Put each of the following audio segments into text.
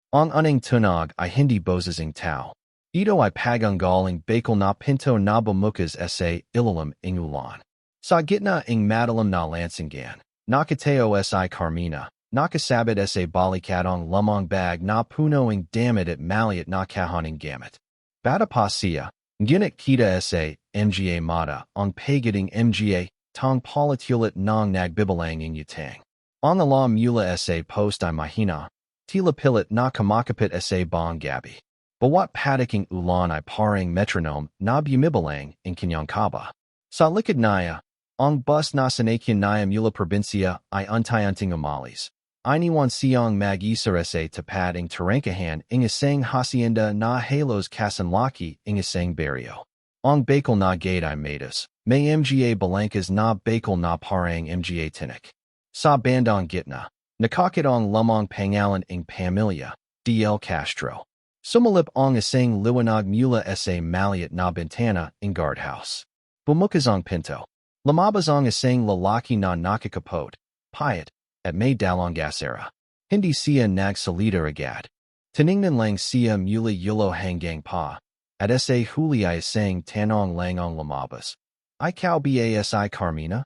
Ang uning tunog I hindi bosasing tao. Ito I pagunggaling bakal na pinto na bumukas sa ilalim ng ulan. Sa gitna ng madilim na lansangan, nakatayo si Carmina, nakasabit sa balikadong lumang bag na puno ng damit at maliit na kahon ng gamit. Bata pa siya, ngunit kita sa mga mata ang pagdating mga tong palatulit ng nagbibilang ng utang. Ang alam mula sa post ay mahina, tila pilit na kumakapit sa buong gabi. Bawat padaking ulan ay parang metronome na bumibilang ng kanyang kaba. Sa likod niya, ang bus na sinakyan niya mula probinsya ay unti-unting umalis. Iniwan siyang mag-isa sa tapat ng tarangkahan ng isang hacienda na halos kasanlaki ng isang baryo. Ang bakal na gate ay matas, may mga balankas na bakal na parang mga tinik. Sa bandang gitna, nakakitang lumang pangalan ng pamilya, D.L. Castro. Sumalip ang isang liwanag mula sa maliit na bintana ng guardhouse. Bumukas ang pinto. Lumabas ang isang lalaki na nakakapot, payat, at may dalang gasera. Hindi siya nagsalita agad. Tiningnan lang siya mula yulo hanggang pa. At sa huli ay isang tanong lang ang lumabas. Ikaw ba si Carmina?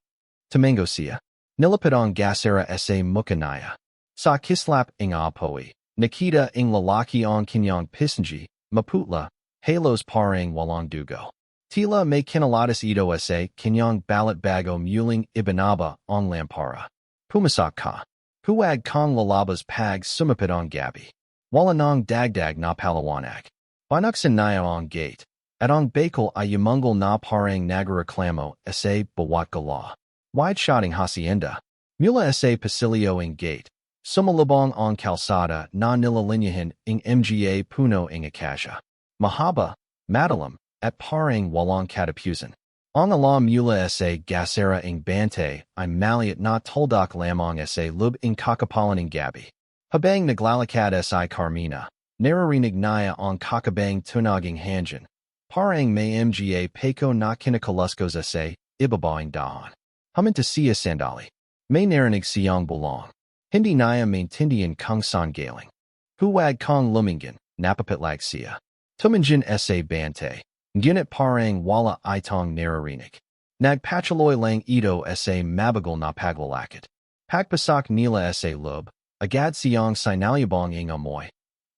Tumango siya. Nilapit ang gasera sa mukha niya. Sa kislap ng apoy, nakita ang lalaki ang kanyang pisanji, maputla, halos parang walang dugo. Tila may kinalatas ito sa kanyang balat bago muling ibinaba ang lampara. Pumasak ka. Huwag kang lalabas pag sumapit ang gabi. Wala nang dagdag na palawanag. Binuksan niya ang gate, at ang bakal ay yumungal na parang nagreklamo sa bawat gala. Wide-shotting hacienda. Mula sa pasilyo ang gate, sumalubong ang kalsada na nilalinyahan ng mga puno ng akasya. Mahaba, madilim, at parang walang katapusan. Ang alam mula sa gasera ng bante ay maliit na tuldak lamang sa loob ng kakapalan ng gabi. Habang naglalakad si Carmina, naririnig niya ang kakabang tunog ng hangin. Parang may mga peko na kinakaluskos sa ibaba ng dahon. Haminta siya sandali. May narinig siyang bulong. Hindi niya maintindihan kung saan galing. Huwag kang lumingan, napapitlag siya. Tumanjin sa bante. Ngunit parang wala itong naririnig. Nagpatuloy lang ito sa mabagal na paglalakad. Pagpasak nila sa loob, agad siyang sinalubong ng amoy.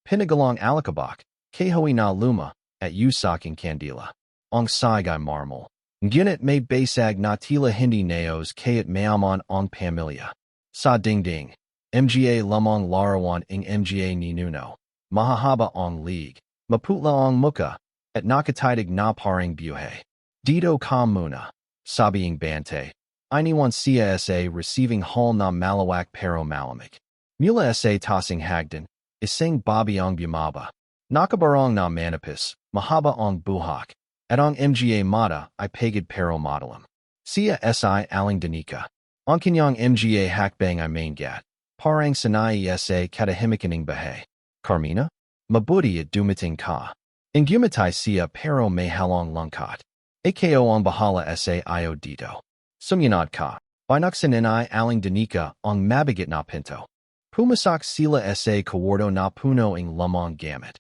Pinagalang alikabok, kahoy na luma, at yusak ng kandila. Ang sagay marmol. Ngunit may basag na tila hindi naos kaya't mayaman ang pamilya. Sa dingding, mga lamang larawan ng mga ninuno. Mahahaba ang lig, maputla ang muka, at nakatitig na parang buhay. Dito ka muna, sabi ng bante. Iniwan siya sa receiving hall na malawak pero malamig. Mula sa tasing hagdan, isang babi ang bumaba. Nakabarang na manipis, mahaba ang buhok, at ang mga mata ay pagid pero madilim. Siya si aling danika. Ang kanyang mga hakbang ay maingat. Parang sanay sa katahimikan ng bahay. Carmina? Mabuti at dumating ka. Ang gumatay siya pero may halong lungkot. Ako ang bahala sa iyo dito. Sumyanad ka. Binuksan ni aling danika ang mabigat na pinto. Pumasak sila sa kawardo na puno ng lumang gamit.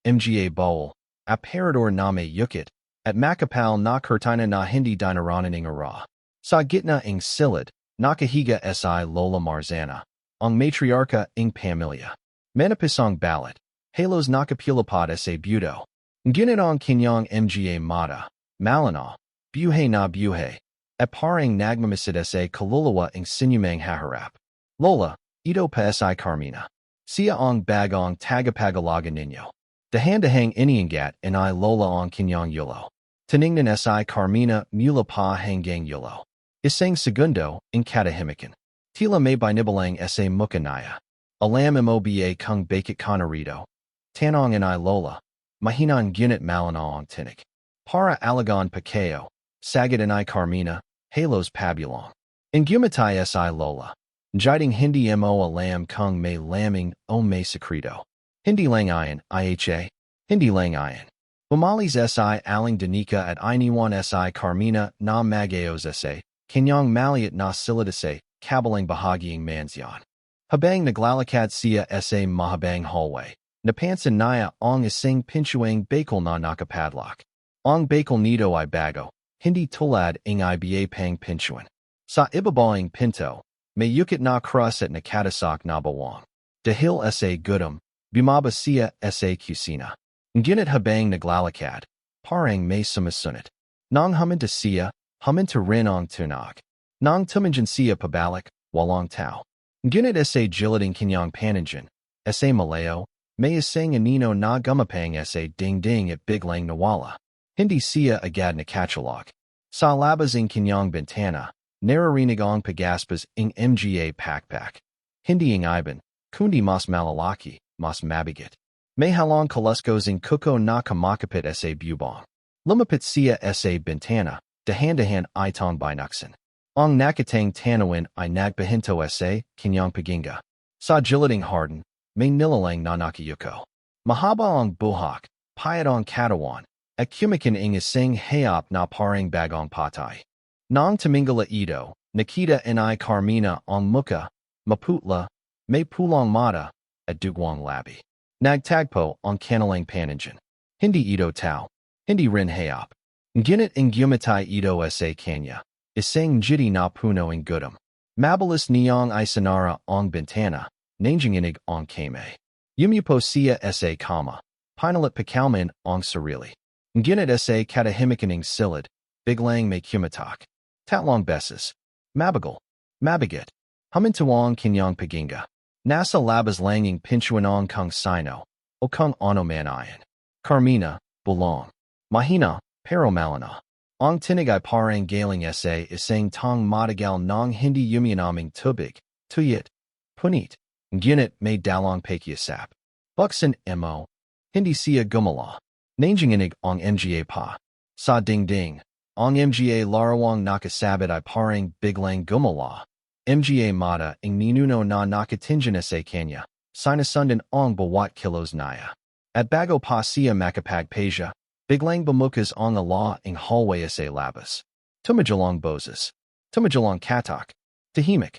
Mga bowl, aparador na may yukit, at makapal na kurtina na hindi dinaranan ng ara. Sa gitna ng silid, nakahiga si Lola Marzana, ang matriarka ng pamilya. Manipis ang balat, halos nakapilapad sa budo. Ngunit ang kanyang mga mata, malana, buhay na buhay, at parang nagmamasid sa kaluluwa ng sinumang haharap. Lola, ito pa si Carmina. Siya ang bagong tagapangalaga ninyo. Dahan-dahang iniangat ni Lola ang kanyang yulo. Tiningnan si Carmina mula pa hanggang yulo. Isang segundo ang katahimikan. Tila may binibalang sa mukha niya. Alam mo ba kung bakit ka narito? Tanong ni Lola. Mahinang gunit malana ang tinik. Para alagaan pa kayo. Sagad ni Carmina. Halos pabulong. Ang gumatay si Lola. Jiding hindi mo alam kung may laming o may sekreto. Hindi lang iyan, iha. Hindi lang iyan. Umalis si aling danika at iniwan si Carmina na magayos sa kanyang maliit na silid sa kabilang bahaging mansyon. Habang naglalakad siya sa mahabang hallway, Napansin naya ong isang pinchuang bakal na nakapadlock. Ong bakal nito I bago, hindi tulad ng iba pang pinchuan. Sa ibabaing pinto, may yukit na crus at nakatasak na bawang. Dahil sa gudam, bumaba siya sa kusina. Ngunit habang naglalakad, parang may sumusunod. Nang huminta siya, huminta rin ang tunog. Nang tumingan siya pabalik, walang tao. Ngunit sa gilid ng kanyang paningin, sa malayo, may isang anino na gumapang sa ding-ding at biglang nawala. Hindi siya agad nakatulog. Sa labas ng kanyang bintana, naririnig ang pagaspas ng mga pakpak. Hindi ang iban, kundi mas malalaki, mas mabigat. May halong kaluskos ng kuko na kumakapit sa bubong. Lumapit siya sa bintana, dahan-dahan itong binuksan. Ang nakatang tanawin ay nagpahinto sa kanyang paginga. Sa gilid ng hardin, may nilalang na nakayuko. Mahaba ang buhok, payat ang katawan, at kumikin ng isang hayop na parang bagong patay. Nang tumingala ito, nakita ni Carmina ang muka, maputla, may pulang mata, at dugwang labi. Nagtagpo ang kanilang paningin. Hindi ito tao, hindi rin hayop. Ngunit ang gumatay ito sa kanya, isang jiti na puno ng gudam. Mabilis niyang isinara ang bintana, nanginginig ang kame. Yumupo siya sa kama, pinalit pakalman ang sarili. Ngunit sa katahimikan ng silid, biglang may kumatak. Tatlong beses. Mabagal. Mabigat. Huminto ang kanyang paginga. Nasa labas langing pinchuan kung sino, o kung ano man iyan. Carmina, bulong. Mahina, pero malana. Ang tinig ay parang galing sa isang tong matagal ng hindi umiinaming tubig, tuyit, punit, ngunit may dalawang pakiusap. Buksan mo, hindi siya gumala. Nanginginig ang mga pa. Sa ding-ding, ang mga larawang nakasabit ay parang biglang gumala. Mga mata ang ninuno na nakatingan sa kanya, sinasundan ang bawat kilos naya. At bago pa siya makapagpasya, biglang bumukas ang ala ang hallway sa labas. Tumajalong boses. Tumajalong katak. Tahimik.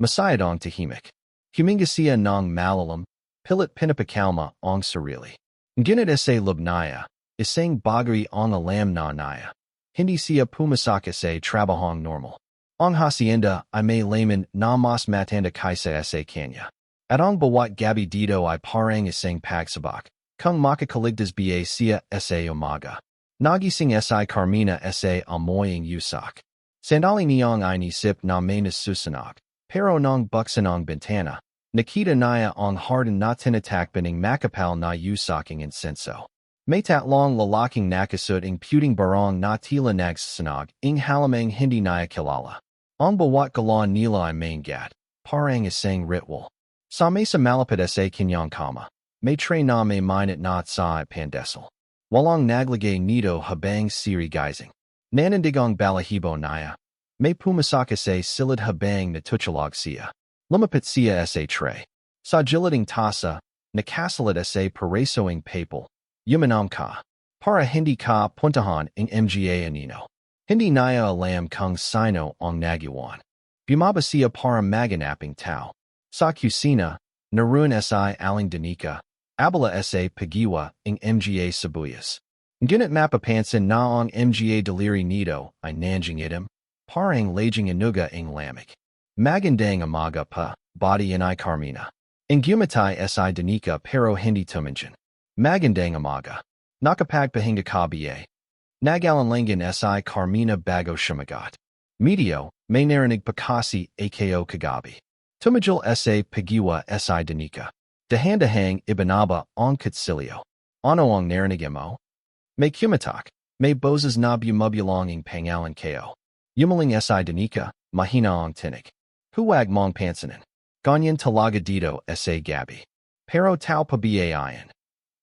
Masayadong tahimik. Huminga siya ng malalam, pilit pinapakalma ang sarili. Ngunit sa lubnaya, isang bagay ang alam na naya. Hindi siya pumasaka sa trabahong normal. Ang hacienda ay may layman na mas matanda kaysa sa kanya. At ang bawat gabi dito ay parang isang pagsabak. Kung makakaligtas ba siya sa umaga. Nagising si Carmina sa amoy ng yusak. Sandali niyang inisip na may nasusunog. Pero nang buksan ang bintana, nakita niya ang hardin na tinatakpan ng makapal na yusaking insenso. May tatlong lalaking nakasud ng puting barong na tila nagsasanog ng halamang hindi niya kilala. Ang bawat galon nila ay maingat, parang isang ritual. Sa may sa malapit sa kanyang kama, may tray na may minute na sa pandesal. Walang naglagay nito habang sirigizing. Nanandig ang balahibo niya. May pumasaka sa silid habang natutulog siya. Lumapit siya sa tray. Sa gilid ng tasa, nakasalit sa paresoing papel. Yumanam ka. Para hindi ka puntahan ng mga anino. Hindi niya alam kung sino ang nag-iwan. Bumaba siya para maganaping tao. Sa kusina, naroon si aling danica. Abala sa pagiwa ng mga sabuyas. Ngunit mapapansin na ang mga deliri nito ay nangingitim. Parang laging inuga ng lamig. Magandang umaga pa, body ni Carmina. Ang gumatay si danica pero hindi tumingan. Magandang umaga. Nakapagpahinga ka ba? Nagalanlangan si Carmina bago shumagat. Medio, may narinig pa kasi ako kagabi. Tumajal sa pagiwa si danica. Dahan-dahang ibanaba ang katsilyo. Ano ang narinig mo? May kumatak. May boses na bumabulong pangalan ko. Yumaling si danica, mahina ang tinig. Huwag mong pansinin. Ganyan talaga dito sa gabi. Pero tao pa ba iyan?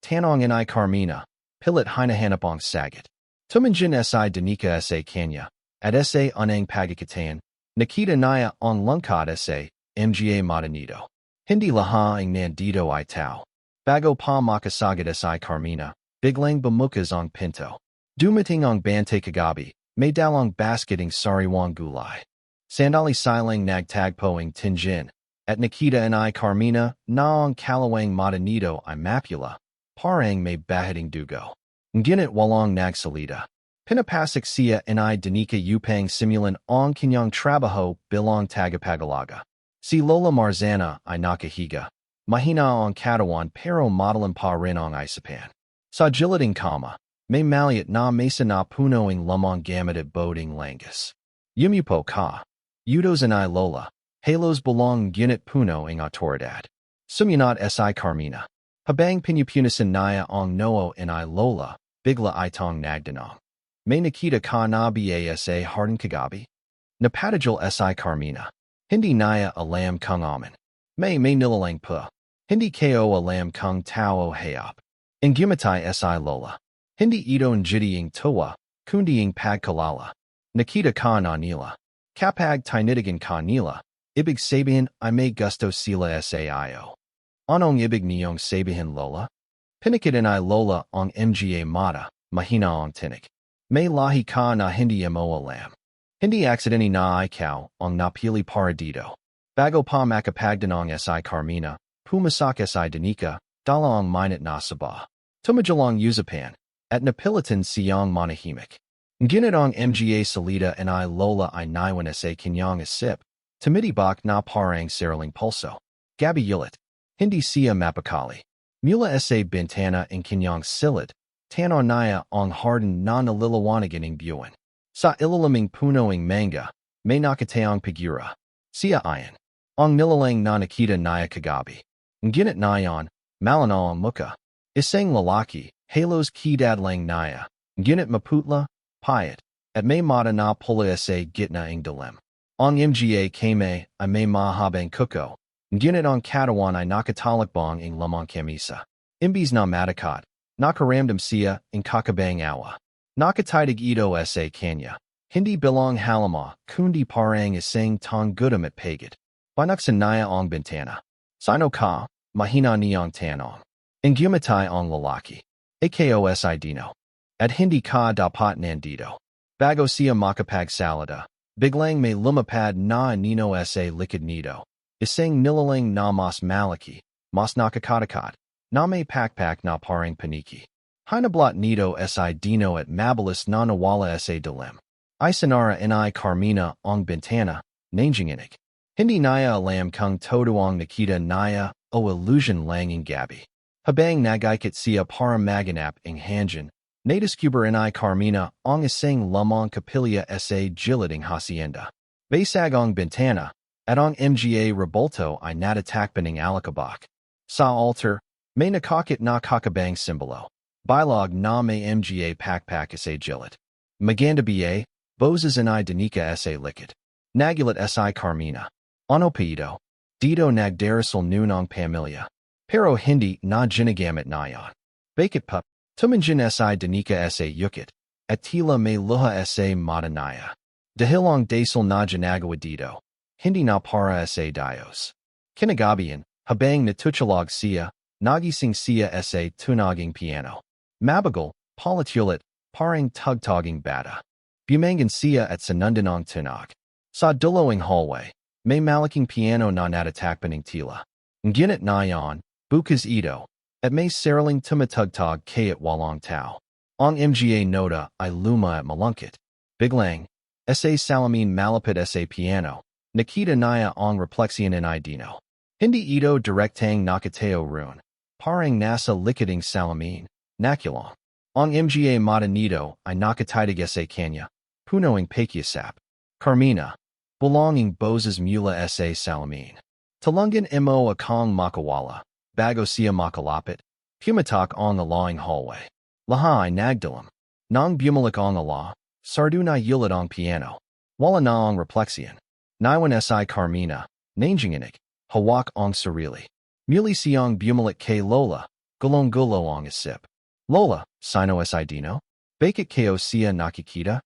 Tanong ni Carmina, pilit hinahanap ang sagot. Tumingan si danica sa kanya, at sa unang pagkakataon, nakita niya ang lungkot sa mga mata nito. Hindi lahat ang nandito ay tao. Bago pa makasagad si Carmina, biglang bumukas ang pinto. Dumating ang bante kagabi, may dalawang basket ng sariwang gulay. Sandali silang nagtagpo ang tinjin, At Nikita and I Carmina, naong kalawang madanito I mapula, parang may bahating dugo. Nginit walong nagsalita. Pinapasok siya and I danica upang simulan ang kanyang trabaho bilang tagapangalaga. Si Lola Marzana ay nakahiga. Mahina ang katawan pero madaling pa rin ang isipan. Sa giliting kama, may maliit na mesa na punoing lumang gamit at boding langas. Yumupo ka. Udos and I Lola. Halos belong gunit puno ng autoridad. Sumunod si Carmina. Habang pinupunasan niya ang noo and I Lola, bigla itong nagdanong. May nakita ka na basa hardin kagabi? Napatajal si Carmina. Hindi niya alam kung amin. May nilalang pa. Hindi ko alam kung tao hayop. Ang gumatay si Lola. Hindi ito njitiing tuwa, kundi ang pagkalala. Nakita ka na nila. Kapag tinitigan ka nila, ibig sabihin ay may gusto sila saio. Anong ibig niyong sabihin Lola? Pinikitan ay Lola ang mga mata, mahina ang tinik. May lahi ka na hindi mo alam. Hindi aksidente na ikaw ang napili para dito. Bago pa makapagdanong si Carmina, pumasak si Danica, dala ang minute na saba. Tumajalong usapan, at napilitan siyang manahimik. Ngunit ang mga salita and I Lola ay naiwan sa kanyang isip, tumitibak na parang sariling pulso. Gabi ulit, hindi siya mapakali. Mula sa bintana ang kanyang silid, tanaw niya ang hardin na naliliwanagan ng buwan. Sa ilaliming punoing manga, may nakataong figura. Siya ayan. Ang nilalang na nakita niya kagabi. Ngunit nayon, malinaw ang muka. Isang lalaki, halos kidadlang niya. Ngunit maputla, payat, at may mata na pula sa gitna ng dilim. Ang mga kame ay may mahabang kuko. Ngunit ang katawan ay nakatalakbong ng lumang kamisa. Imbis na matakot, nakaramdam siya ng kakaibang awa. Nakatitig ito sa kanya. Hindi bilang halama, kundi parang isang tanggutam at pagit. Binuksan niya ang bintana. Sino ka? Mahina niyang tanong. Ang gumatay ang lalaki. Akosi dino. At hindi ka dapat nandito. Bago siya makapagsalita, biglang may lumapad na nino sa likod nito. Isang nilalang na mas malaki, mas nakakatakot, na may pakpak na parang paniki. Hinablot nito si dino at mabilis na nawala sa dilim. Isanara and I Carmina ang bintana, nanginginig. Hindi niya alam kung totoo ang nakita niya o illusion lang ang gabi. Habang nagikit siya para maganap ang hangin, nadiscover and I Carmina ang isang lumang kapilya sa giliting hacienda. Basag ang bintana, at ang mga rebulto ay natatakpan ng alikabok. Sa altar, may nakakit na kakaibang simbolo. Bilog na may mga pakpak sa gilid. Maganda ba, boses and I danica sa likod. Nagulat si Carmina. Ano pa ito? Dito nagdarasal noon ang pamilya. Pero hindi na ginagamit na yan. Bakit pa? Tumanjin si danica sa yukit. At tila may luha sa mata niya. Dahil ang dasal na ginagawa dito. Hindi na para sa Dios. Kinagabihan, habang natutulog siya, nagising siya sa tunaging piano. Mabagal, palatulit, parang tugtoging bata. Bumangan siya at sanundan ang tunog. Sa dulowing hallway, may malaking piano na natatakpan ng tila. Ngunit na yon, bukas ito, at may sariling tumatugtog kaya't walang tao. Ang mga nota ay luma at malungkit. Biglang, sa salamin malapit sa piano, nakita niya ang refleksyon ng dino. Hindi ito direktang nakatao roon. Parang nasa likading salamin. Nakulong. Ang mga mata nito ay nakatitig sa kanya. Punoing pakiusap. Carmina. Belonging boses mula sa salamin. Talungan mo akong makawala. Bago siya makalapit. Pumatak ang alawing hallway. Laha ay nagdalam. Nang bumalik ang ala. Sardu na yulat ang piano. Wala na ang refleksyon. Naiwan si Carmina. Nanginginig. Hawak ang sarili. Muli siyang bumalik kay Lola. Gulong-gulo ang isip. Lola, sino si dino? Bakit ko siya nakikita?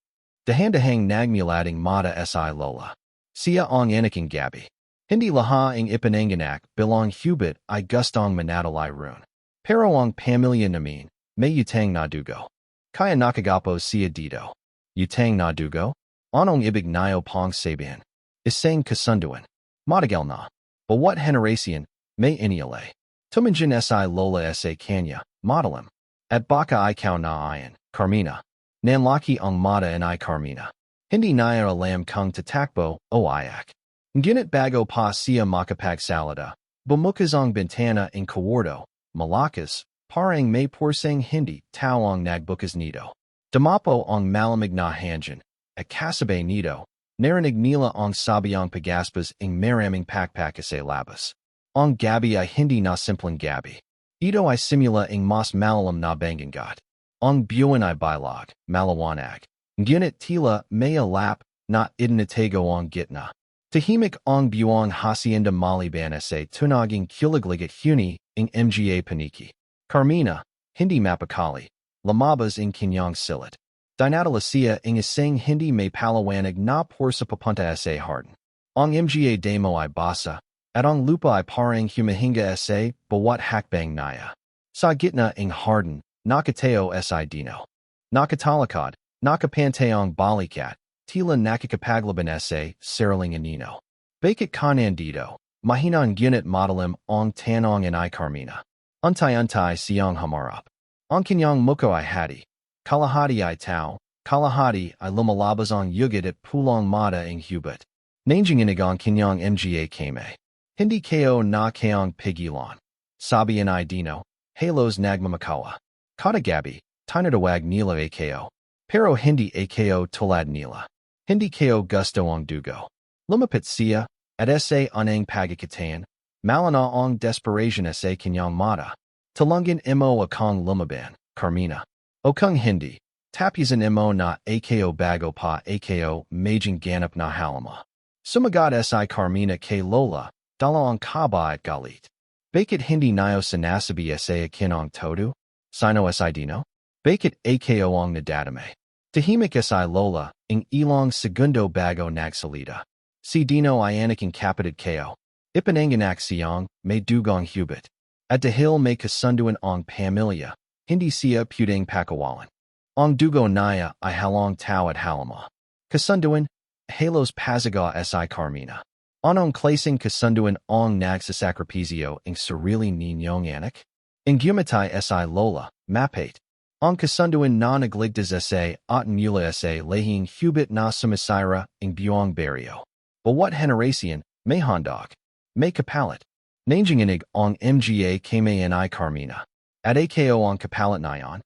Dahan-dahang nagmulating mata si Lola. Siya ang anaking gabi. Hindi laha ang ipananganak bilang hubit ay gustong manatalay roon. Pero ang pamilya namin, may utang na dugo. Kaya nakagapo siya dito. Utang na dugo? Anong ibig niyo pang sabihin? Isang kasunduan. Matagal na. bawat generasyon, may inialay. Tumanjin si lola sa kanya, MADILIM. At baka ikaw na ayan, Carmina. Nanlaki ang mata and I Carmina. Hindi naya alam kung tatakbo, o ayak. Ngunit bago pa siya makapagsalita, bumukas ang bintana ng kwarto, malakas, parang may porseng hindi, tao ang nagbukas nito. Dumapo ang malamig na hangin, at kasabay nito, narinig nila ang sabiang pagaspas ng maraming pakpak sa labas. Ang gabi ay hindi na simpleng gabi. Ito ay simula ng mas malalim na banggangat. Ang buwan ay bilog, maliwanag. Ngunit tila may alap na idinatago ang gitna. Tahimik ang buwang hacienda maliban sa tunaging kilaglig at huni ng mga paniki. Carmina, hindi mapakali, lamabas ng kanyang silat. Dinadala siya ng isang hindi may palawanag na porsa papunta sa hardin. Ang mga demo ay basa, at ang lupa ay parang humahinga sa bawat hakbang naya. Sa gitna ng hardin, nakatayo si Dino. Nakatalakad, nakapante ang balikat, tila nakakapaglaban sa sariling anino. Bakit kanan dito, mahina ang gunit MADILIM ang tanong and I Carmina. Unti-unti siyang hamarap. Ang kanyang muko ay hati. Kalahati ay tao, kalahati ay lumalabas ang yugit at pulang mata ng hubat. Nanginginig ang kanyang mga kame. Hindi kayo na kayang pigilan. Sabi and I Dino, halos nagmamakawa. Kada gabi, tinatawag nila akayo. Pero hindi akayo tulad nila. Hindi kayo gusto ang dugo. Lumapit siya, at sa anang pagkakatan, malana ang desperation sa kanyang mata. Talungin mo akong lumaban, Carmina. O kung hindi, tapisan mo na akayo bago pa akayo majing ganap na halama. Sumagot si Carmina kay Lola, dala ang kaba at galit. Bakit hindi nayo sinasabi sa akin ang todo? Sino si Dino? Bakit akayo ang nadadame? Tahimik si Lola, ng ilang segundo bago nagsalita. Si Dino ay anaking kapatid kayo. Ipananganak siyang may dugong hubat. At dahil may kasunduan ang pamilya, hindi siya pwedeng pakawalan. Ang dugo niya ay halong tao at halama. Kasunduan, halos pazaga si Carmina. Anong klaseng kasunduan ang nagsasakripisyo ng sarili ninyong anak? Ang gumatay si Lola, mapate. Ang kasunduan na nagligtas sa atin mula sa lehing hubat na sumasira ng buong baryo. Bawat generasyon, may handog, may kapalit. Nanginginig ang mga kame and I Carmina. At ako ang kapalit na yan.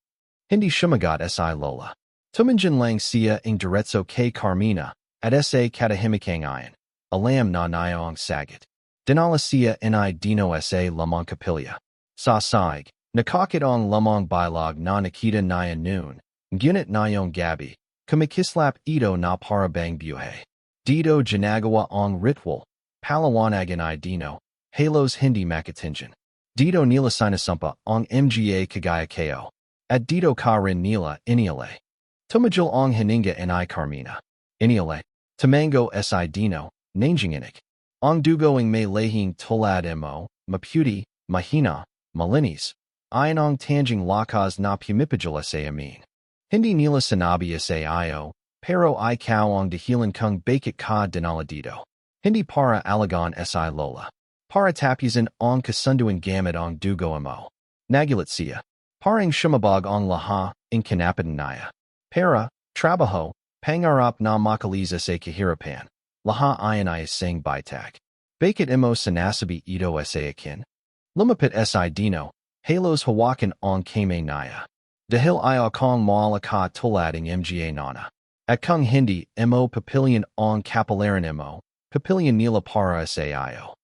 Hindi sumagot si Lola. Tumanjin lang siya ng diretso kay Carmina, at sa katahimikang ayan. Alam na niya ang sagot. Dinala siya and I Dino sa lumang kapilya. Sa saig, nakakit ang lumang bilog na nakita niya noon. Ngunit ngayong gabi, kumikislap ito na para bang buhay. Dito ginagawa ang ritual. Palawanag I Dino. Halos hindi makatinjan. Dito nila sinasumpa ang mga kagaya kayo. At dito ka rin nila inialay. Tumajil ang hininga and I Carmina. Inialay. Tamango si Dino, nanginginig. Ang dugoing may lehing tulad mo, maputi, mahina, malinis. Ayon ang tanging lakas na pumipigil sa amin. Hindi nila sinabi sa iyo, pero ikaw ang dahilan kung bakit ka dinala dito. Hindi para alagaan si Lola. Para tapusin ang kasunduan gamit ang dugo mo. Nagulat siya. Parang shumabog ang laha, ng kanapan niya. Pera, trabaho, pangarap na makaliza sa kahirapan. Laha ayon ay isang bitag. Bakit mo sinasabi ito sa akin? Lumapit si Dino, halos hawakan ang kame niya. Dahil ay akong maalaka tulad ng mga nana. At kung hindi mo papilyan ang kapalaran mo, papilyan nila para sa iyo.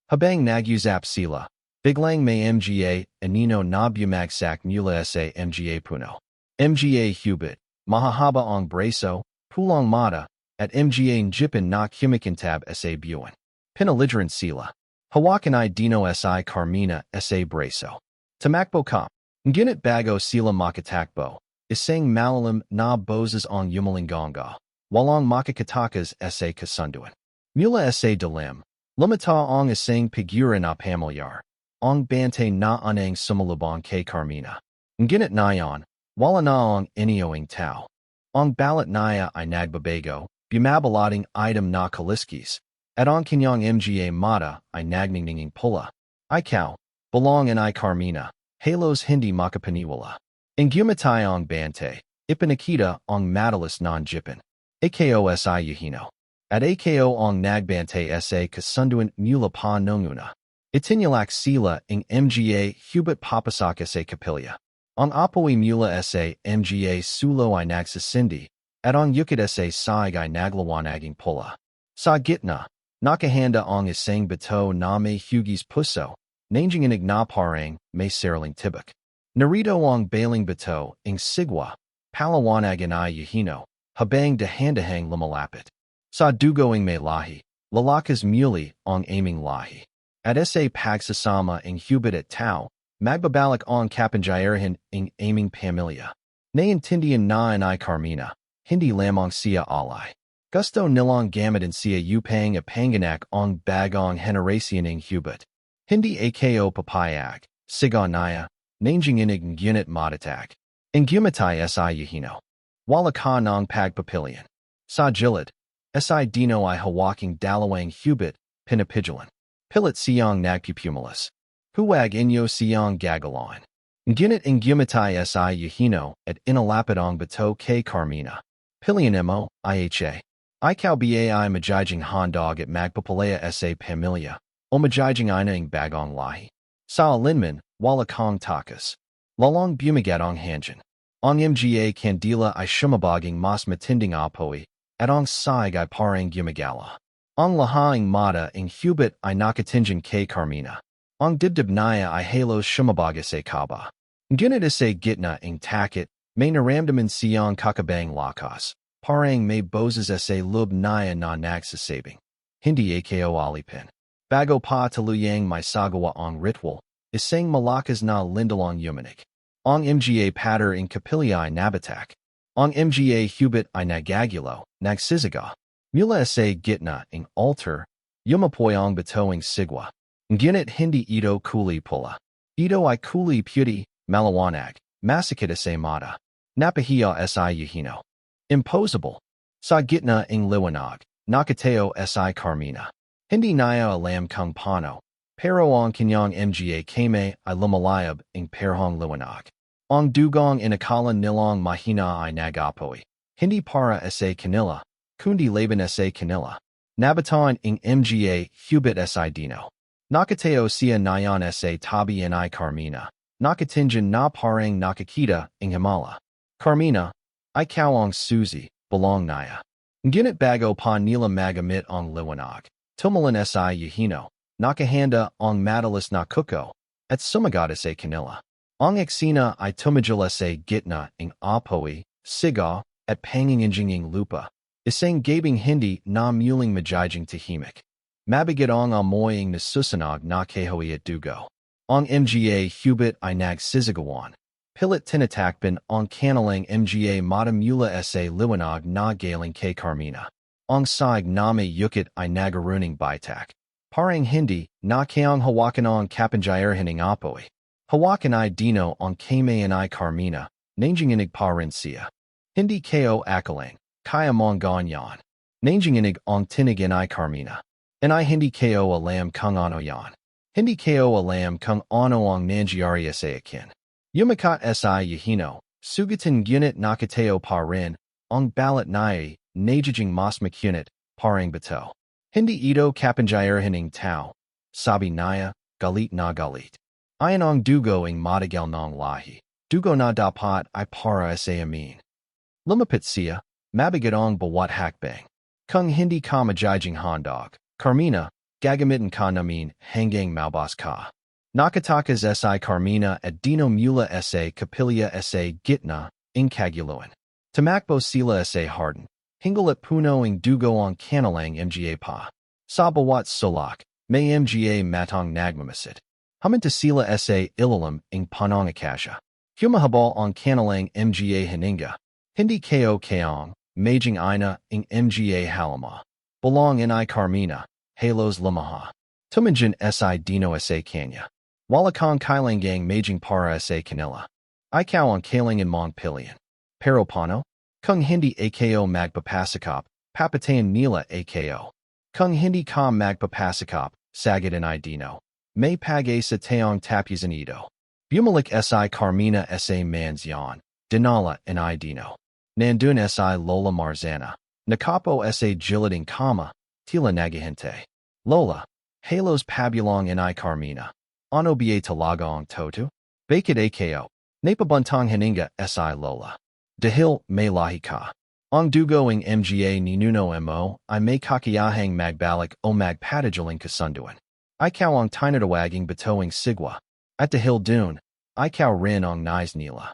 Habang nag-usap sila, biglang may mga anino na bumagsak mula sa mga puno. Mga hubat, mahahaba ang braso, pulang mata, at mga jipan na kumikintab sa buwan. Pinaligeran sila. Hawakan I Dino si Carmina sa braso. Tamakbo ka. Ngunit bago sila makatakbo, isang malalim na boses ang yumalinggonga. Walang makakatakas sa kasunduan. Mula sa dilim. Lumita ang isang figura na pamilyar. Ang bante na anang sumalubong kay Carmina. Ngunit nayon, wala na ang inioing tao. Ang balat niya ay nagbabago, bumabalating item na kaliskis. Adong Kanyang Mga Mata, I Nagningning Pula. Ikaw, Belong and I Carmina, Halos Hindi Makapaniwala. Ingumatay Ong Bante, Ipinakita Ong Madalas Non Jipan. Ako si Yahino. At Ako Ong Nagbante sa Kasunduan Mula Pa Nonguna. Itinulak Sila Ing Mga Hubert Papasak sa Kapilya. Ong Apoy Mula sa Mga Sulo I Nagsasindi. At Ong Yukit sa Saig I Naglawanaging Pula. Sa Gitna, Nakahanda Ong Isang Bato na May Hugis Puso. Nanging in Ignaparang, May Saraling Tibak. Narito Ong Bailing Bato, Ing Sigwa, Palawanagan I Yahino, Habang de Handahang Lumalapit. Sa Dugoing May Lahi, Lalakas Muli, Ong Aiming Lahi. At sa Pagsasama Ing Hubit at Tau, Magbabalak Ong Kapangyarihan Ing Aiming Pamilya. Naintindian na and I Carmina, Hindi Lamong Sia Alai. Gusto Nilong Gamad and Sia Upang a Panganak Ong Bagong Heneracian Ing Hubit. Hindi Ako Papayag, Sigonaya, Nanging Inig Ngunit Matatak. Ingumatay si Yahino. Wala ka nong pagpapilian. Sa Jilid. Si Dino I Hawaking Dalawang Hubit, Pinapigilan. Pilit Siyang Nagpupumalas. Huwag Inyo Siyang Gagalawan. Ngunit Ingumatay si Yahino at Inalapidong Bato K Carmina. Pilianemo, Iha. Ikaw Bai Majijing Hondog at Magpapalaya sa Pamilya. O Majijing Ina Ing Bagong Lahi. Sa Alinman, Wala Kong Takas. Lalong Bumagatong Hanjan. Ong Mga Candila I Shumabaging Mas Matinding Apoi. At Ong Saig I Parang Gumagala. Ong Lahaing Mata Ing Hubit I Nakatinjan K Carmina. Ong Dibdibnaya I Halos Shumabaga se Kaba. Ngunit sa Gitna Ing Takot, May Naramdaman Siyang Kakabang Lakas. Parang May Boses sa Lub Naya na Nagsasabing. Hindi Ako Alipin. Bago pa Taluyang May Sagawa Ong Ritual. Isang Malakas na Lindalong Yumanik. Ong Mga Patter Ing Kapilya I Nabatak. Ong Mga Hubit I Nagagulo, Nagsisiga. Mula sa Gitna Ing Altar. Yumapoyong Batoing Sigwa. Ngunit Hindi Ito Kuli Pula. Ito I Kuli Puti, Malawanag. Masakita sa Mata. Napahiya si Yahino. Imposable. Sa Gitna Ing Liwanag. Nakateo si Carmina. Hindi Naya Alam Kung Pano. Pero Ong Kanyang Mga Kame I Lumalayab Ing Perhong Liwanag. Ong Dugong Inakala Nilong Mahina I Nagapoi. Hindi Para sa Kanila. Kundi Laban sa Kanila. Nabaton Ing Mga Hubit si Dino. Nakateo Sia Nayan sa Tabi and I Carmina. Nakatinjan na Parang Nakakita Ing Himala. Carmina. Ikaw Ong Suzy, Belong Naya. Ngunit Bago Pa Nila Magamit Ong Liwanag. Tumalan si Yahino. Nakahanda Ong Madalas na Kuko. At Sumagada sa Kanila. Ong Eksina I Tumajala sa Gitna Ing Apoi, Siga, at Panging Injinging Lupa. Isang Gabing Hindi na Muling Majijing Tahimik. Mabigit Ong Amoying Nasusanog na Kahoy at Dugo. Ong Mga Hubit I Nagsisigawan. Pilit Tinatakban Ong Kanalang Mga Matamula sa Liwanag na Galing K Carmina. Ong Saig Name Yukit I Nagaruning Baitak. Parang Hindi na Kaong Hawakan Ong Kapangyarihan Ing Apoi. Hawakan I Dino Ong Kame and I Carmina. Nanging Inig Parencia. Hindi Ko Akalang. Kaya Mong Ganyan. Nanging Inig Ong Tinig and I Carmina. And I Hindi Ko Alam Kung Ano Yan. Hindi Ko Alam Kung Ano Ong Nangiari sa Akin. Yumakat si Yahino. Sugatan Gunit Nakateo Parin. Ong Balat Nai. Najijing Mas Makunit. Parang Bato. Hindi Ito Kapangyarihan Ing Tau. Sabi Naya. Galit na Galit. Ayan Ong Dugo Ing Matagal Nong Lahi. Dugo na Dapat I Para sa Amin. Lumapit siya. Mabigat Ong Bawat Hakbang. Kung Hindi Ka Majijing Hondog. Carmina. Gagamitan Ka Namin. Hanggang Maubas Ka. Nakatakas si Carmina at Dino Mula sa Kapilya sa Gitna. Ing Kaguluan. Tamakbo Sila sa Harden. Hingal at Puno Ing Dugo Ong Kanalang Mga Pa. Sa Bawat Solak. May Mga Matong Nagmamasit. Haminta Sila sa Ilalim Ing Panong Akasha. Humahabal Ong Kanalang Mga Haninga. Hindi Ko Kaong. Majing Ina Ing Mga Halama. Belong in I Carmina. Halos Lumaha. Tumanjin si Dino sa Kanya. Walakong Kailangang Majing Para sa Kanila. Ikaw Ong Kaling in Mong Pilian. Pero Pano? Kung Hindi Ako Magpapasakop. Papatayan Nila Ako. Kung hindi ka magpapasakop, sagad and idino. May pag sa taong tapusan ito. Bumalik si Carmina sa manzyan, dinala and idino. Nandun si Lola Marzana. Nakapo sa giliding kama, tila nagahinte. Lola, halos pabulong and Carmina. Ano ba talaga ang toto? Bakit ako? Napabuntang hininga si Lola. Dahil may lahi ka. Ang dugoing mga ni Nuno mo ay may kakayahang magbalik o magpadaling kasunduan. Ikaw ang tinatawaging batoing sigwa. At dahil dun, ikaw rin ang nais nila.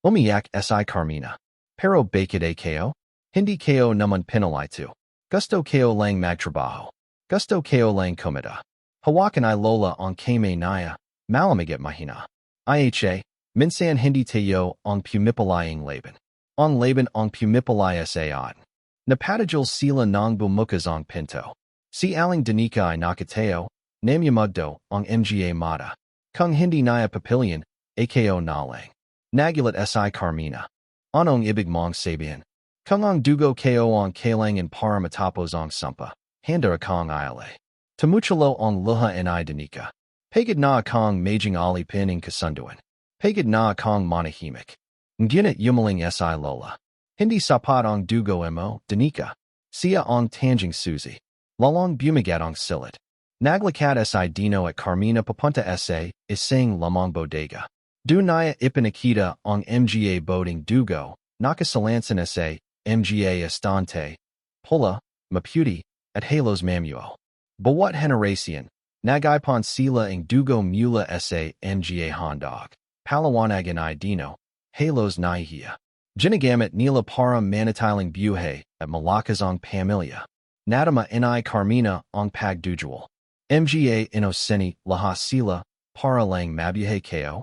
Umiyak si Carmina. Pero bakit ako? Hindi ko naman pinalito. Gusto ko lang magtrabaho. Gusto ko lang kumita. Hawakan ay Lola ang kame naya, malamig at mahina. Iha, minsan hindi tayo ang pumipalayang laban. Ang laban ang pumipalaya sa atin. Napadajal sila ng bumukas ang pinto. Si Aling Danica ay nakatayo, namyamugdo ang mga mata. Kung hindi naya papilyan, ako nalang. Nagulat si Carmina. Anong ibig mong sabihin? Kung ang dugo ko ang kailangan para matapos ang sumpa, handa akong iale. Tamuchalo ang luha and Danica. Pagod na akong maging alipin ang kasunduan. Pagod na akong manahimik. Ngunit yumaling si Lola. Hindi sapat ang dugo mo, Danica. Siya ang tanging susi. Lalong bumigat ang silit. Naglakad si Dino at Carmina papunta sa isang lumang bodega. Dunaya ipinakita ang mga boating dugo, nakasalansan sa mga estante, pula, maputi, at halos mamual. Bawat generasyon, nagipon sila ang dugo mula sa mga handog. Palawanag and Dino, halos nahihiya. Ginagamit nila para manatiling buhay at malakas ang pamilya. Nadama ni Carmina ang pagdudual. Mga inoseni lahat sila para lang mabuhay ko.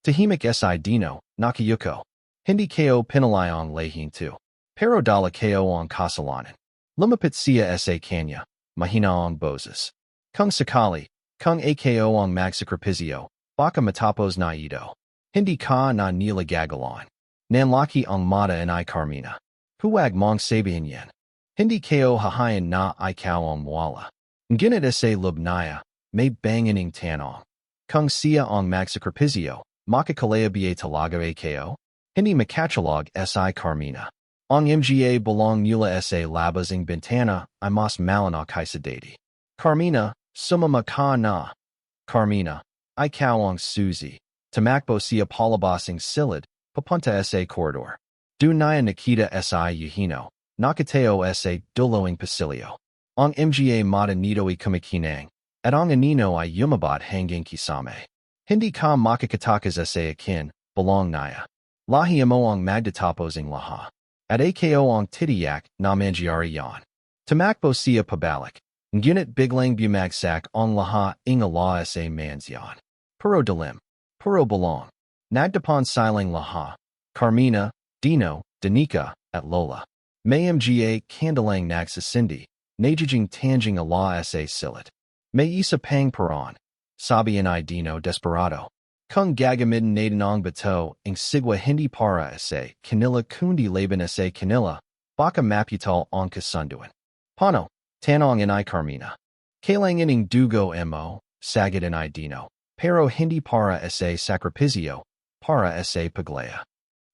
Tahimik si Dino, nakayuko. Hindi ko pinalay ang lahin to. Pero dala ko ang kasalanan. Lumapit siya sa kanya, mahina ang boses. Kung sakali, kung ako ang magsakripisyo, baka matapos na ito. Hindi ka na nila gagalan. Nanlaki ang mata ni Carmina. Huwag mong sabihin yan. Hindi ko hahayan na ikaw ang mwala. Ngunit sa lubnaya, may banganing tanong. Kung siya ang magsakripisyo, makakalaya ba talaga ako? Hindi makachalog si Carmina. Ang mga bulong mula sa labas ng bintana ay mas malana kaysa dati. Carmina, sumama ka na. Carmina, ikaw ang susi. Tamakbo siya palabasing silid, papunta sa corridor. Dunaya nakita si Eugenio, nakatayo sa dulowing pasilyo. Ang mga mata nito ay kumikinang, at ang anino ay yumabat hanggang kisame. Hindi ka makakatakas sa akin, bulong naya. Lahi mo ang magdatapos ang laha. At ako ang titiyak na mangyari yan. Tamakbo siya pabalik. Ngunit biglang bumagsak ang laha ng ala sa manzyan. Puro dilim. Puro bulong. Nagdapan silang laha. Carmina, Dino, Danica, at Lola. May mga kandalang nagsasindi. Nagiging tanging ala sa silit. May isa pang paran. Sabi ni Dino desperado. Kung gagamitin natin ang bato ang sigwa hindi para sa kanila kundi laban sa kanila, baka maputal ang kasunduan. Paano? Tanong ni Carmina. Kailangan ng dugo mo, sagad ni Dino, pero hindi para sa sakripisyo, para sa paglaya.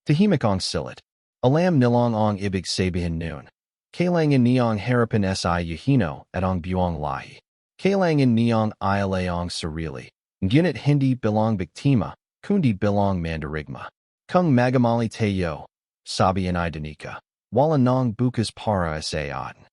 Tahimik ang silit. Alam nilang ang ibig sabihin noon. Kailangan niyang harapin sa Eugenio at ang buong lahi. Kailangan niyang ialay ang sarili. Ngunit hindi bilang biktima, kundi bilang mandarigma. Kung magamali tayo, sabi ni Danica, wala nang bukas para sa atin.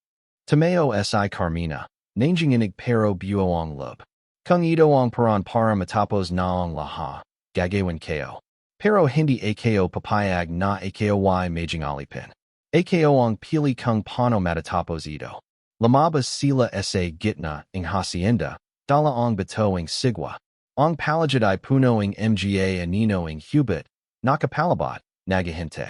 Tamayo si Carmina, nanginginig pero buo ang loob. Kung ito ang paran para matapos na ang laha, gagawin ko. Pero hindi ako papayag na ako ay maging alipin. Ako ang pili kung paano matatapos ito. Lumabas sila sa gitna ng hacienda, dala ang bato ang sigwa. Ang palagid ay puno ng mga anino ng hubit, nakapalabot, nagahinte.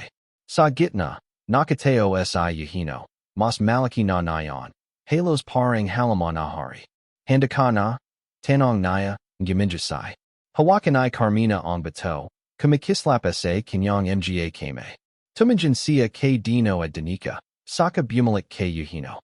Sa gitna, nakatayo si Eugenio, mas malaki na nayon, halos parang halaman na hari. Handa ka na? Tanong naya, giminjasay. Hawakan ni Carmina ang bato, kumikislap sa kanyang mga kame. Tuminjan siya kay Dino at Danica, saka bumalik kay Eugenio.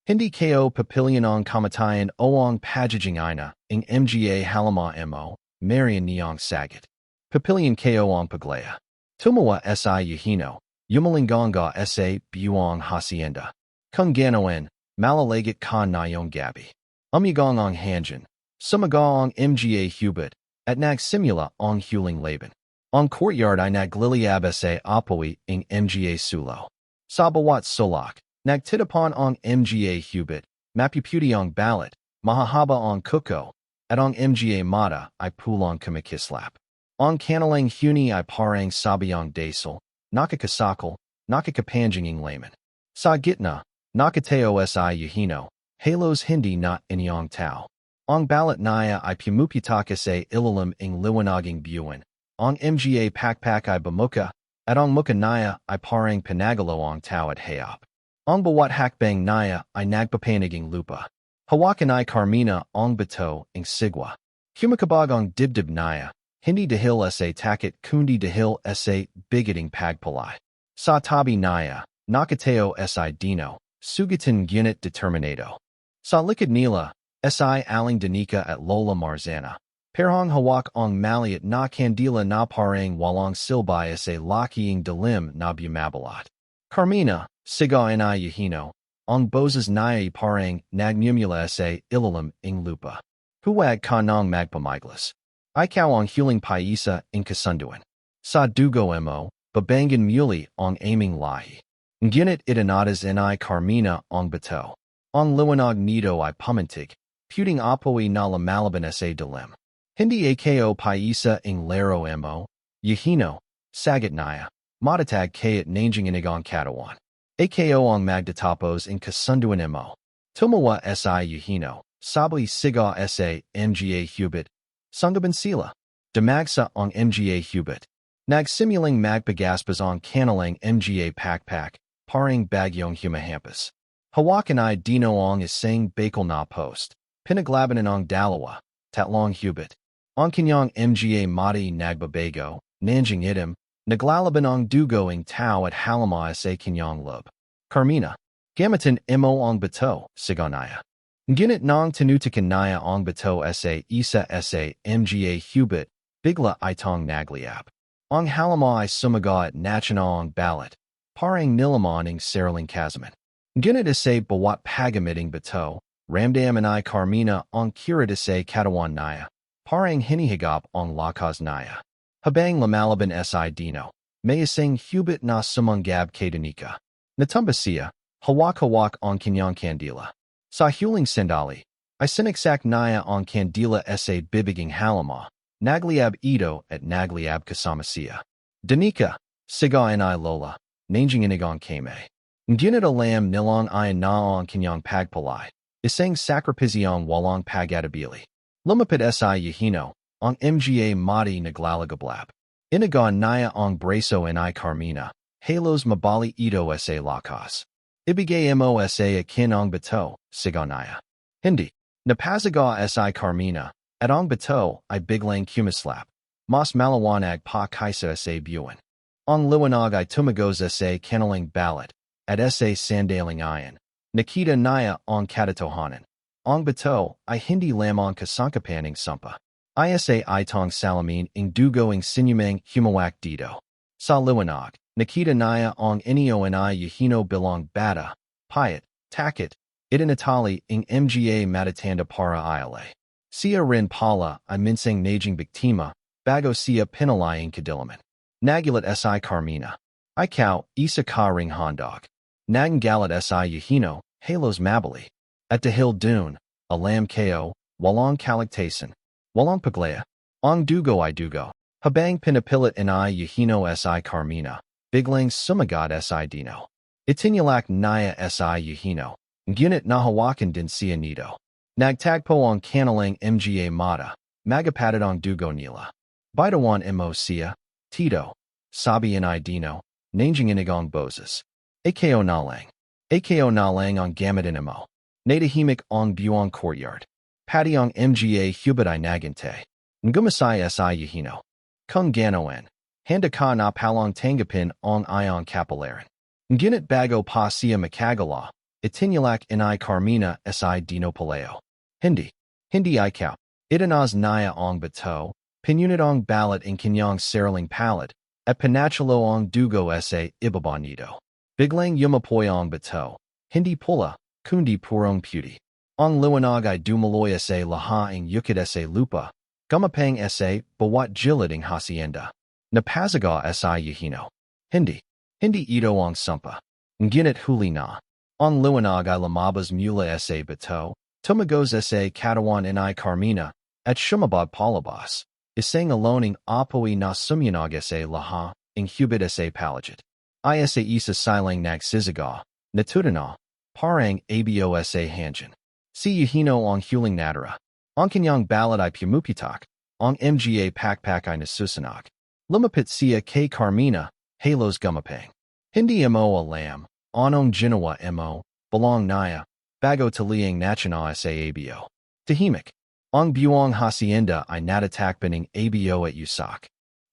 Hindi ko papilyanong kamatayan oong pagiging ina, ng mga halama mo, marian niyang sagat. Papilyan ko ang paglaya. Tumawa si Yahino, yumalinganga sa buong hacienda. Kung ganoon, malalagat ka na yung gabi. Umigang ang hanjan, sumaga ang mga hubad, at nagsimula ang huling laban. Ang courtyard ay nagliliab sa apoy ng mga sulo. Sa bawat sulok, nagtitipon ang mga hubad, mapuputi ang bawat, mahahaba ang kuko, at ang mga mata ay pulang kumikislap. Ang kanilang huni ay parang sabayang dasal, nakakasakal, nakakapanjinging layman. Sa gitna, nakatayo si Yahino, halos hindi na inyong tao. Ang balat niya ay pumupitaka sa ilalim ng liwanaging buwan. Ang mga pakpak ay bamuka, at ang muka niya ay parang panagalo ang tao at hayop. Ang bawat hakbang niya ay nagpapanaging lupa. Hawakan ay Carmina ang bato ng sigwa. Humakabag ang dibdib niya, hindi dahil sa takot kundi dahil sa bigoting pagpalay. Sa tabi niya, nakatayo si Dino, sugatan gunit determinado. Sa likod nila, si Aling Danica at Lola Marzana. Perhong hawak ang maliit na kandila na parang walang silbay sa laking dilim na bumabalot. Carmina, siga ni Yahino, ang boses niya parang nagmumula sa ilalim ng lupa. Huwag ka nang magpamiglas. Ikaw ang huling paisa ng kasunduan. Sa dugo mo, babangan muli ang aming lahi. Ngunit itinatas ni Carmina ang bato. Ang liwanag nito ay pumintig, puting apoy na lumalaban sa dilim. Hindi ako paisa ng laro mo, Yahino, sagat niya, matatag kayat nanging inigang katawan. Ako ang magdatapos ng kasunduan mo. Tumawa si Yahino, sabay siga sa mga hubad. Sungaban sila. Damagsa ang mga hubad. Nagsimuling magpagaspas ang kanilang mga pakpak, parang bagyong humahampas. Hawakan ay Dino ang isang bakal na post. Pinaglabanan ang dalawa, tatlong hubad. Ang kanyang mga mati nagbabago, nanjing itim, naglalaban ang dugo ng tao at halama sa kanyang loob. Carmina, gamitin mo ang bato, siganaya. Ngunit nang tinutikan niya ang bato sa isa sa mga hubad, bigla itong nagliab. Ang halama ay sumaga at nachana ang balat, parang nilaman ng sariling kasaman. Ngunit sa bawat pagamiting bato, ramdaman ay Carmina ang kirit sa katawan niya, parang hinihigap ang lakas niya. Habang lumalaban si Dino, may isang hubad na sumanggab kay Danica. Natumba siya, hawak-hawak ang kanyang kandila. Sa huling sandali, ay sinaksak niya ang kandila sa bibiging halama, nagliab ito at nagliab kasama siya. Danica, siga ni Lola, nanging inigang kame. Ngunit alam nilang ay na ang kanyang pagpalay, isang sakripisyong walang pag-atabili. Lumapit si Yahino, ang mga mati naglalagablab. Inagan niya ang braso ni Carmina, halos mabali ito sa lakas. Ibigay mo sa akin ang bato, siganaya. Hindi, napasaga si Carmina, at ang bato ay biglang kumislap. Mas malawanag pa kaysa sa buwan. Ang liwanag ay tumagoza sa kanilang balat, at sa sandaling iyan. Nakita niya ang katatakutan. Ang bato ay hindi lamang kasangkapan ng sumpa. Isa itong salamin ng dugo ng sinumang humawak dito. Sa liwanag, nakita niya ang inyo ni Yahino bilang bata, payat, takot, itinatali ng mga matatanda para ayale. Siya rin pala ay minsang naging biktima, bago siya pinalay ng kadilaman. Nagulat si Carmina. Ikaw, isa ka ring handog. Nagagalit si Yahino, halos mabali. At dahil dun, alam ko, walang kaligtasan, walang paglaya. Ang dugo ay dugo. Habang pinapilit ni Yahino si Carmina, biglang sumagat si Dino. Itinulak niya si Yahino, ngunit nahawakan din siya nito. Nagtagpo ang kanilang mga mata, magapatid ang dugo nila. Bitawan mo siya, Tito, sabi ni Dino, nanging inigang boses. Ako na lang ang gamitin mo. Natahimik ang buong courtyard. Pati ang mga hubad ay nagante. Ngumasay si Yahino. Kung ganoon, handa ka na palang tanggapin ang iyong kapalaran. Ngunit bago pa siya makagala, Itinulak inai Carmina si Dino Paleo. Hindi. Hindi ikaw. Itanaz naya ong bato, pinunitong balot in kanyang saraling palad, at pinachulo ong dugo sa ibabonito. Biglang yumapoy ong bato, hindi pula, kundi purong puti. Ang liwanag ay dumaloy sa lahaing yukid sa lupa, gumapang sa bawat gilid ng hacienda. Napazaga sa yahino. Hindi. Hindi ito ang sumpa. Nginit huli na. Ang liwanag ay lumabas mula sa bato, tumagos sa katawan inay Carmina, at shumabad palabas. Isang aloning apoy na sumyunog sa laha, ing hubid sa palagit. Ay sa isa silang nagsisiga, natutuna, parang abo sa hanjan. Si yahino ang huling natara. Ang kanyang balad ay pumupitak, ang mga pakpak ay nasusunog. Lumapit siya kay Carmina, halos gumapang. Hindi mo alam, anong ginawa mo, belong naya, bago taliyang nachana sa abo. Tahimik. Ang buong hacienda ay natatakpan ng abo at yusak.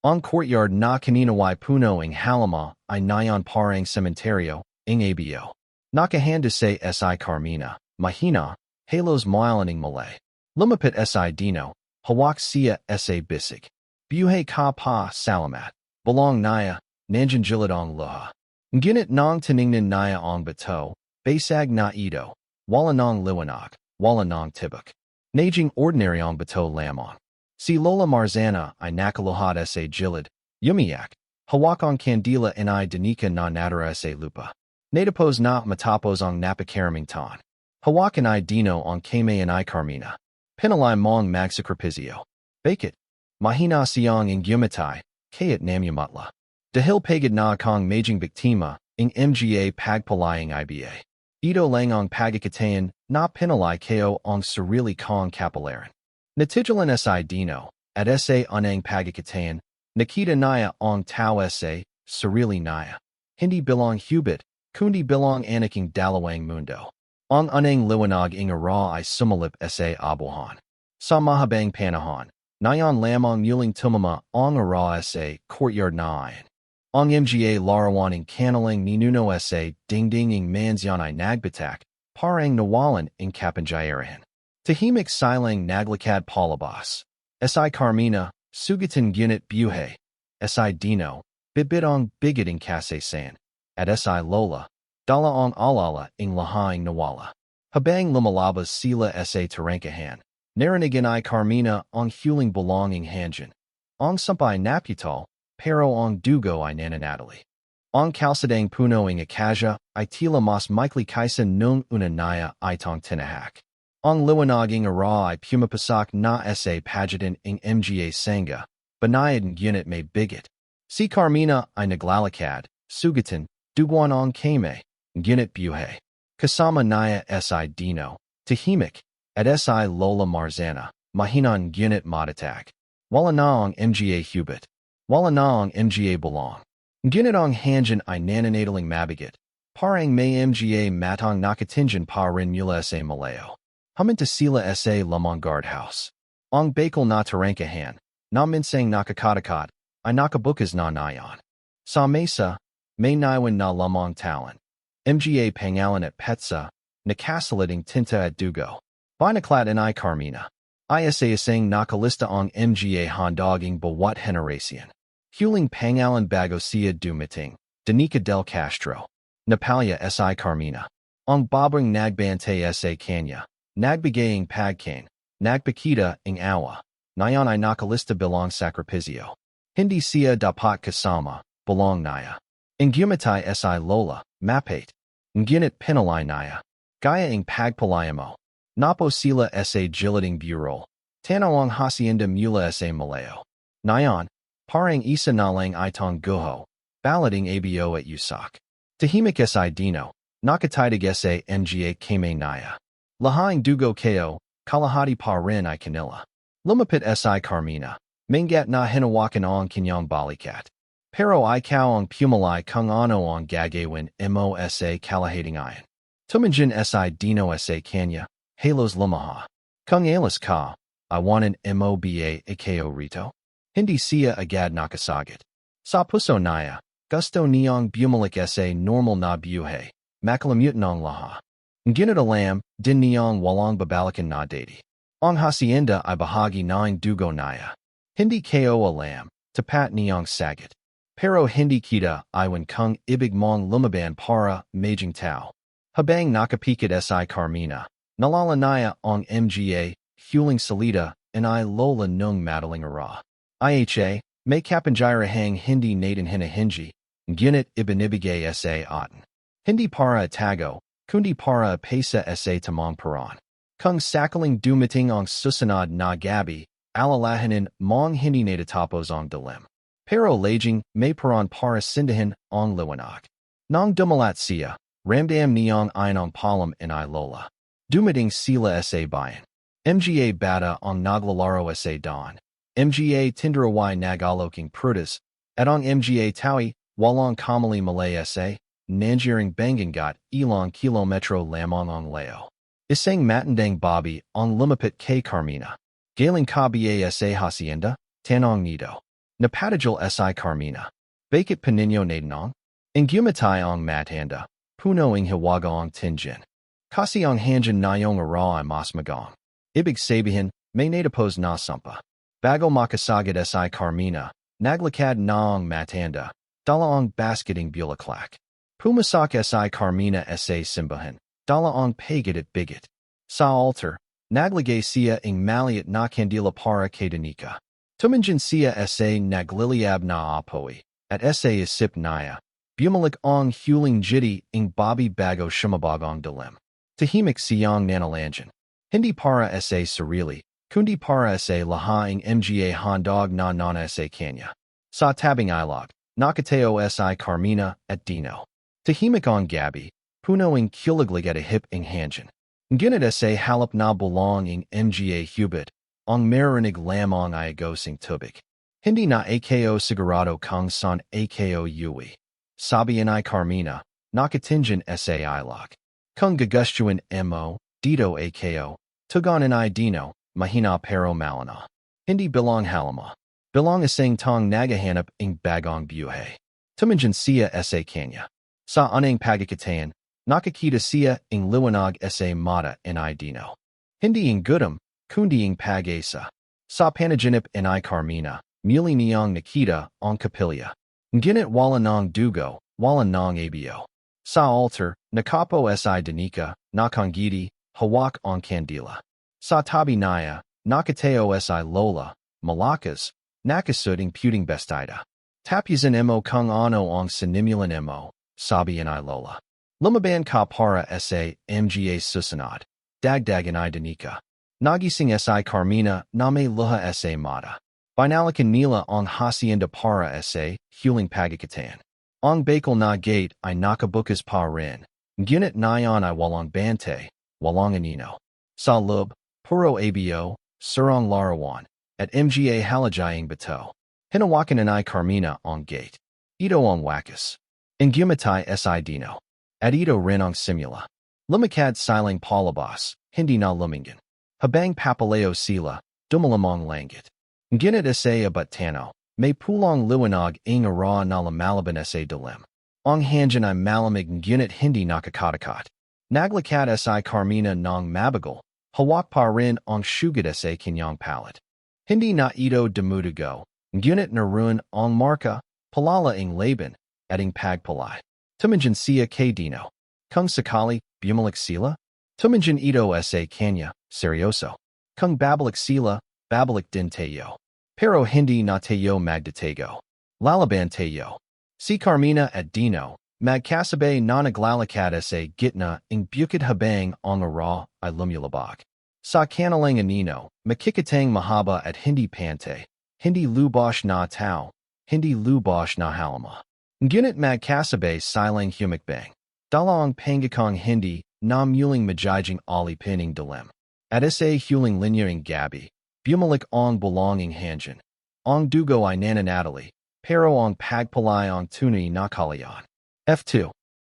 Ang courtyard na kaninaway puno ng halama ay nayon parang sementeryo, ng abo. Nakahanda sa si Carmina, mahina, halos milaning malay. Lumapit si Dino, hawak siya sa bisig. Buhay ka pa salamat. Belong naya, nanjanjilid ang luha. Nginit nang tiningnan naya ang bato, basag na ito, wala nang liwanag, wala nang tibok. Naging ordinary ang bato lamang. Si Lola Marzana ay nakaluhad sa gilid, yumiyak, hawak ang kandila inay danika na natara sa lupa. Natapos na matapos ang napakaraming tan. Hawakan ay Dino ang kame inay Carmina. Pinalay mong magsakripisyo. Bakit? Mahina siyang ang gumatay, kayat namyamutla. Dahil pagod na kang maging biktima, ang mga pagpalayang iba. Ito lang ang pagkakatayan na pinalay kayo ang sarili kong kapalaran. Natigilan si Dino, at sa unang pagkakatayan, nakita naya ang tao sa sarili naya. Hindi bilang hubit, kundi bilang anaking dalawang mundo. Ang unang liwanag ng araw ay sumalip sa abuhan. Sa mahabang panahon, nayon lamang muling tumama ang araw sa courtyard na ayan. Ang mga larawan ng kanilang ninuno sa dingding ng mansyon ay nagbatak, parang nawalan ng kapangyarihan. Tahimik silang naglakad palabas. Si Carmina, sugatan ginit buhay. Si Dino, bibitong bigoting kasasan. At si Lola, dala ang alala ng lahaing nawala. Habang lumalabas sila sa tarangkahan, narinigan ay Carmina ang huling belonging hanjan. Ang sampay naputal, pero ang dugo ay nananatili. Ang kalsadang puno ng akasya ay tila mas maikli kaysa nung unanaya ay tong tinahak. Ang liwanaging araw ay pumapasak na sa pagitan ng mga sangga, banayad ng gunit may bigot. Si Carmina ay naglalakad, sugatan, duguan ang kame, gunit buhay. Kasama naya si Dino, tahimik, at si Lola Marzana, mahinan gunit matatak. Wala na ang mga hubit. Wala na ang mga belong. Gunit ang hanjan ay nananatiling mabigat. Parang may mga matang nakatinjan pa rin mula sa malayo. Haminta sila sa lumang guardhouse. Ang bakal na tarangkahan, na minsang nakakatakot, ay nakabukas na nayon. Sa mesa, may naiwan na lumang talon. Mga pangalan at petsa, nakasaliting tinta at dugo. Binaklat inay Carmina. Isa isang nakalista ang mga handoging bawat henerasyon. Huling pangalan bago siya dumating, Danica del Castro. Napalya si Carmina. Ang babang nagbantay sa kanya, nagbigaying pagkain, nagpakita ng awa, nayon ay nakalista bilang sakripisyo. Hindi siya dapat kasama, belong naya. Ang gumatay si Lola, mapate. Nginit pinalay naya. Gaya ang pagpalayamo. Napo sila sa giliding bureau. Tanaw ang hacienda mula sa malayo. Nayon, parang isa na lang itong guho, balading abo at yusak. Tahimik si Dino, nakatitig sa mga kame naya. Lahaing dugo kayo, kalahati pa rin ay kanila. Lumapit si Carmina, mangat na hinawakan ang kanyang balikat. Pero ikaw ang pumalay kung ano ang gagawin mo sa kalahating ayan. Tumanjin si Dino sa kanya, halos lumaha. Kung alas ka, iwanan mo ba ikaw rito? Hindi siya agad nakasagot. Sa puso naya, gusto niyang bumalik sa normal na buhay, makalimutan ang laha. Nginit alam, din niyang walang babalikan na dati. Ang hacienda ay bahagi ng dugo naya. Hindi ko alam, tapat niyang sagot. Pero hindi kita iwan kung ibig mong lumaban para maging tao. Habang nakapikit si Carmina, nalalanaya ang mga huling salita ay lola nung madaling ara. Iha, may kapangyarihang hindi natin hinahingi, ngunit ibinibigay sa atin. Hindi para itago, kundi para pesa sa tamang paraan. Kung sakaling dumating ang susunod na gabi, alalahanin mong hindi natatapos ang dilim. Pero laging may paraan para sindahin ang liwanag. Nang dumalat siya, ramdam niyang ang palam inay lola. Dumating sila sa bayan. Mga bata ang naglalaro sa dawn. Mga tindaraway nagaloking prutas, at ang mga tawi walang kamali malay sa nangyering bangangat ilang kilometro lamang ang layo. Isang matandang babi ang lumapit kay Carmina. Galing ka ba sa hacienda? Tanong nito. Napatajal si Carmina. Bakit paninyo natinong? Ang gumatay ang matanda. Puno ang hiwaga ang tinjan. Kasi ang hanjan na yung ara ay mas magong. Ibig sabihin, may natapos na sumpa. Bago makasagad si Carmina, naglakad na ang matanda. Dala ang basketing bulaklak. Pumasak si Carmina sa simbahan. Dala ang pagat at bigot. Sa altar, naglagay siya ang maliit na kandila para kay Danica. Tumanjan siya sa nagliliab na apoy, at sa isip niya. Bumalik ang huling jiti ang babi bago shumabog ang dilim. Tahimik siyang nanalanjan. Hindi para sa sarili, kundi para sa lahaing mga handog na nana sa kanya. Sa tabing ilog, nakatao si Carmina at Dino. Tahimik ang gabi, puno ang kilaglig at hip ang hanjan. Ngunit sa halap na bulong ang mga hubit, ang marinig lamang ay agosing tubig. Hindi na ako sigurado kung saan ako uwi. Sabi ni Carmina, nakatinjan sa ilog. Kung gagustuhan mo, dito ako, tugon ni Dino, mahina pero malana. Hindi bilang halama. Bilang isang tong nagahanap ang bagong buhay. Tumanjan siya sa kanya. Sa anang pagkakataon, nakakita siya ang liwanag sa mata ni Dino. Hindi ang gutom, kundi ang pag-asa. Sa panaginip ni Carmina, muli niyang nakita ang kapilya. Ngunit wala ng dugo, wala ng abo. Sa altar, nakapo si Danica, nakangiti, hawak ang kandila. Sa tabi niya, nakatao si Lola, malakas, nakasud ang puting bestida. Tapyasan mo kung ano ang sinimulan mo, sabi ni Lola. Lumaban ka para sa mga susunod. Dagdagan ni Danica. Nagising si Carmina na may luha sa mata. Binalikan nila ang hacienda para sa huling pagkakataon. Ang bakal na gate ay nakabukas pa rin. Ngunit nayon ay walang bante, walang anino. Sa loob, puro abo, surang larawan, at mga halajayang bato. Hinawakan ni Carmina ang gate. Ito ang wakas. Ang gumatay si Dino. At ito rin ang simula. Lumikad silang palabas, hindi na lumingan. Habang papaleo sila, dumalamang langit. Ngunit sa abatano, may pulang liwanag ang ara na lumalaban sa dilim. Ang hanjan ay malamig ngunit hindi nakakatakot. Naglakad si Carmina ng mabagal, hawak pa rin ang sugad sa kanyang palat. Hindi na ito dumudugo, ngunit naroon ang marka, palala ang laban, at ang pagpalay. Tumanjan siya kay Dino. Kung sakali, bumalik sila? Tumanjan ito sa kanya, seryoso. Kung babalik sila, babalik din tayo. Pero hindi na tayo magdatago. Lalaban tayo. Si Carmina at Dino, magkasabay na naglalakad sa gitna ang bukid habang ang ara ay lumulabog. Sa kanilang anino, makikitang mahaba at hindi pante, hindi lubosh na tao, hindi lubosh na halama. Ngunit magkasabay silang humikbang. Dala ang pangakong hindi na muling majijing alipining dilim. At sa huling linyang gabi, bumalik ang bulonging hanjan. Ang dugo ay nananatili, pero ang pagpalay ang tunay na kalayan. F2.